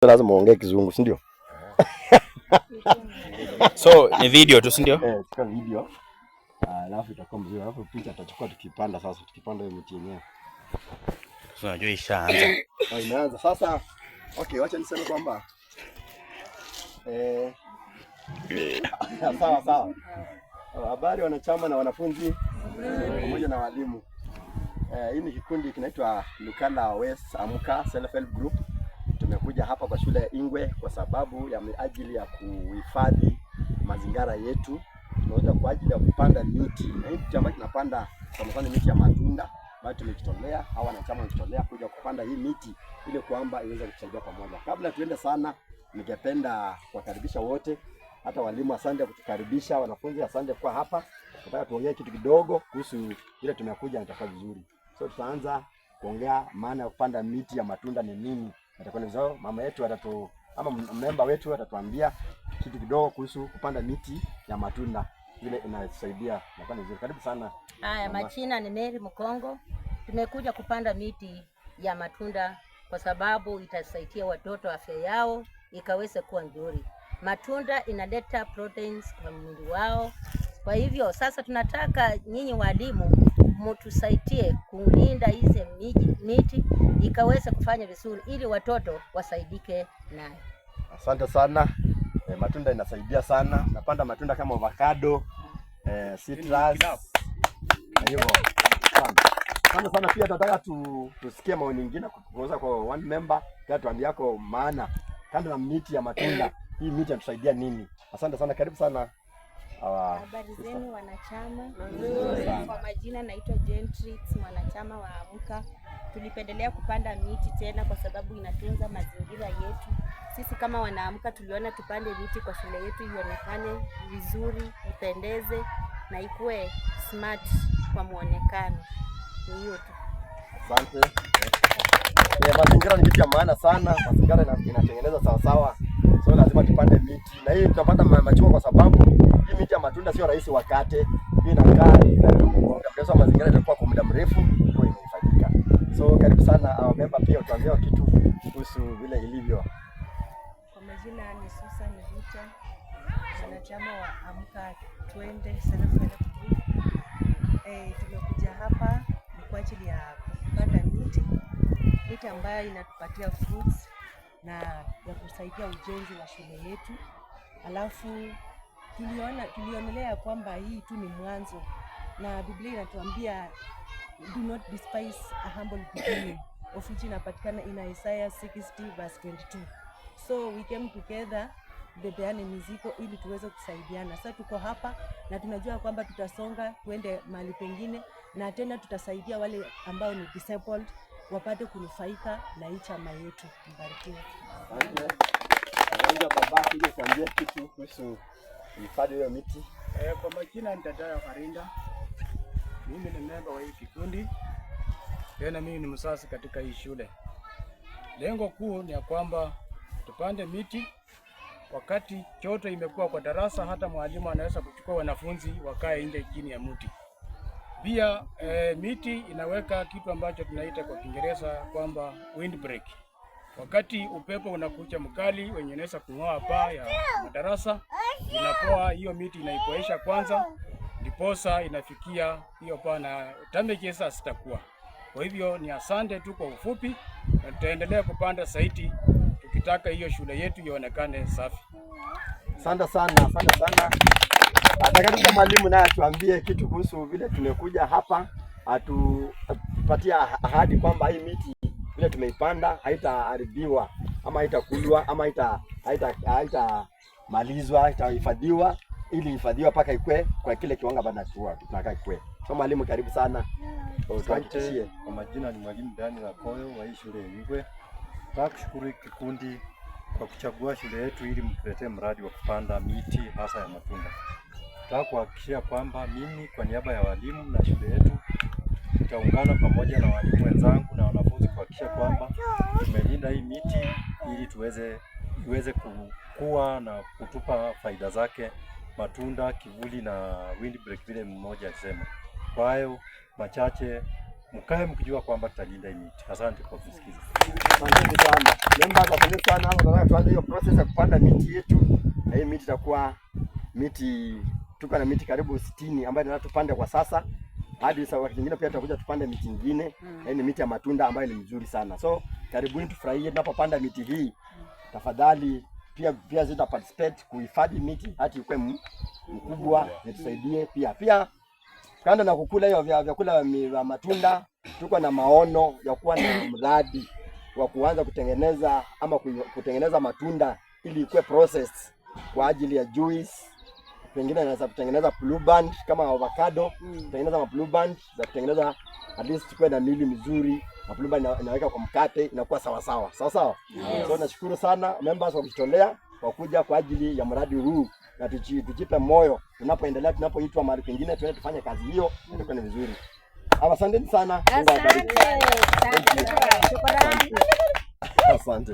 sio lazima uongee Kizungu, si ndio? So ni video tu, si ndio? Tuka video. Alafu itakuwa mzuri. Alafu picha tutachukua tukipanda sasa, tukipanda hiyo miti yenyewe. Unajua ishaanza. Inaanza sasa. Okay, wacha niseme kwamba sawa. Habari wanachama na wanafunzi pamoja na walimu. Hii ni kikundi kinaitwa Lukala West Amka Self Help Group. Tumekuja hapa kwa shule ya Ingwe kwa sababu ya ajili ya kuhifadhi mazingira yetu. Tunaweza kwa ajili ya kupanda miti. Na hii miti ambayo tunapanda kwa mfano miti ya matunda ambayo tumejitolea au wanachama wamejitolea kuja kupanda hii miti ili kwamba iweze kusaidia pamoja. Kabla tuende sana, ningependa kuwakaribisha wote, hata walimu asante kutukaribisha, wanafunzi asante kwa hapa. Nataka tuongee kitu kidogo kuhusu ile tumekuja, nitakuwa vizuri. So tutaanza kuongea maana ya kupanda miti ya matunda ni nini. Nitakueleza mama yetu ama member wetu atatuambia kitu kidogo kuhusu kupanda miti ya matunda ile inasaidia. Nitakuwa vizuri. Karibu sana. Haya, majina ni Mary Mkongo. Tumekuja kupanda miti ya matunda kwa sababu itasaidia watoto afya yao ikaweze kuwa nzuri. Matunda inaleta proteins kwa mwili wao. Kwa hivyo sasa tunataka nyinyi walimu mtusaidie kulinda hizi miti ikaweze kufanya vizuri ili watoto wasaidike nayo. Asante sana. Matunda inasaidia sana. Napanda matunda kama avocado, citrus. Na hivyo. Sana pia tunataka tusikie maoni mengine kutoka kwa one member, pia tuambie yako maana kando na miti ya matunda hii miti inatusaidia nini. Asante sana, karibu sana. Habari zenu wanachama. Kwa majina naitwa Gentrix, mwanachama wa Amka. Tulipendelea kupanda miti tena kwa sababu inatunza mazingira yetu. Sisi kama wanaamka tuliona tupande miti kwa shule yetu ionekane vizuri, ipendeze na ikuwe smart kwa muonekano. Ni hiyo tu. Asante. Mazingira ni kitu ya maana sana. Mazingira inatengeneza sawa sawa. So lazima tupande miti. Na hii tutapanda machungwa kwa sababu hii miti ya matunda sio rahisi wakate. Hii inakaa kwa mazingira itakuwa kwa muda mrefu kwa imefanyika. So karibu sana member pia utaambia kitu kuhusu vile ilivyo. Kwa majina ni Susan Vita, mwanachama wa Amka Twende Self Help Group. Tumekuja hapa kwa ajili ya kupanda miti ambayo inatupatia fruits na ya kusaidia ujenzi wa shule yetu. Alafu tulionelea kwamba hii tu ni mwanzo, na Biblia inatuambia do not despise a humble beginning, of which inapatikana in Isaiah 60 verse 22. So we came together bebeane mizigo ili tuweze kusaidiana. Sasa tuko hapa na tunajua kwamba tutasonga tuende mahali pengine, na tena tutasaidia wale ambao ni disabled wapate kunufaika na hii chama yetu. Mbarikiwe. Asante baba, kile kuambia kitu kuhusu hifadhi ya miti. Kwa majina nitataja Farinda. Mimi ni member wa hii kikundi. Tena mimi ni msasi katika hii shule. Lengo kuu ni ya kwamba tupande miti wakati choto imekuwa kwa darasa, hata mwalimu anaweza kuchukua wanafunzi wakae nje chini ya mti. Pia miti inaweka kitu ambacho tunaita kwa Kiingereza kwamba windbreak. Wakati upepo unakuja mkali wenye unaweza kung'oa paa ya madarasa, inapoa hiyo miti inaipoesha kwanza, ndiposa inafikia hiyo paa na damages sitakuwa. Kwa hivyo ni asante tu kwa ufupi, na tutaendelea kupanda saiti tukitaka hiyo shule yetu ionekane safi. Asante sana. Atakatifu mwalimu naye atuambie kitu kuhusu vile tumekuja hapa, atupatia ahadi kwamba hii miti vile tumeipanda haitaharibiwa ama haitakulwa ama haitamalizwa, itahifadhiwa ili hifadhiwa paka ikue kwa kile kiwango bado tunataka ikue. So mwalimu karibu sana. Asante. Kwa majina ni mwalimu Daniel Koyo wa hii shule ya Ingwe. Nataka kushukuru kikundi kwa kuchagua shule yetu ili mtuletee mradi wa kupanda miti hasa ya matunda. Nataka kuhakikishia kwamba mimi kwa niaba ya walimu na shule yetu tutaungana pamoja na walimu wenzangu na wanafunzi kuhakikisha kwamba tumelinda hii miti ili iweze kukua na kutupa faida zake, matunda, kivuli na windbreak vile mmoja alisema. Kwa hayo machache, mkae mkijua kwamba tutalinda hii miti. Asante kwa kusikiza. Asante sana. Members, asante sana. Tunataka tuanze hiyo process ya kupanda miti yetu. Na hii miti itakuwa miti, tuko na miti karibu 60 ambayo tunataka tupande kwa sasa. Hadi sasa wakati mwingine pia tutakuja tupande miti nyingine. Hii ni miti ya matunda ambayo ni mzuri sana. So karibuni tufurahie tunapopanda miti hii. Tafadhali pia zita participate kuhifadhi miti hadi ikue mkubwa, nitusaidie pia. Kando na kukula hiyo vyakula vya matunda, tuko na maono ya kuwa na mradi wa kuanza kutengeneza matunda ili ikue process kwa ajili ya juice. Pengine naweza kutengeneza blue band kama avocado, kutengeneza blue band za kutengeneza at least kwa na mili mizuri, na blue band inaweka kwa mkate inakuwa sawa. Yes. So nashukuru sana members kwa kujitolea kwa kuja kwa ajili ya mradi huu, na tujipe moyo tunapoitwa mahali pengine tuende tufanye kazi hiyo, itakuwa ni vizuri. Asante sana. Asante. Asante.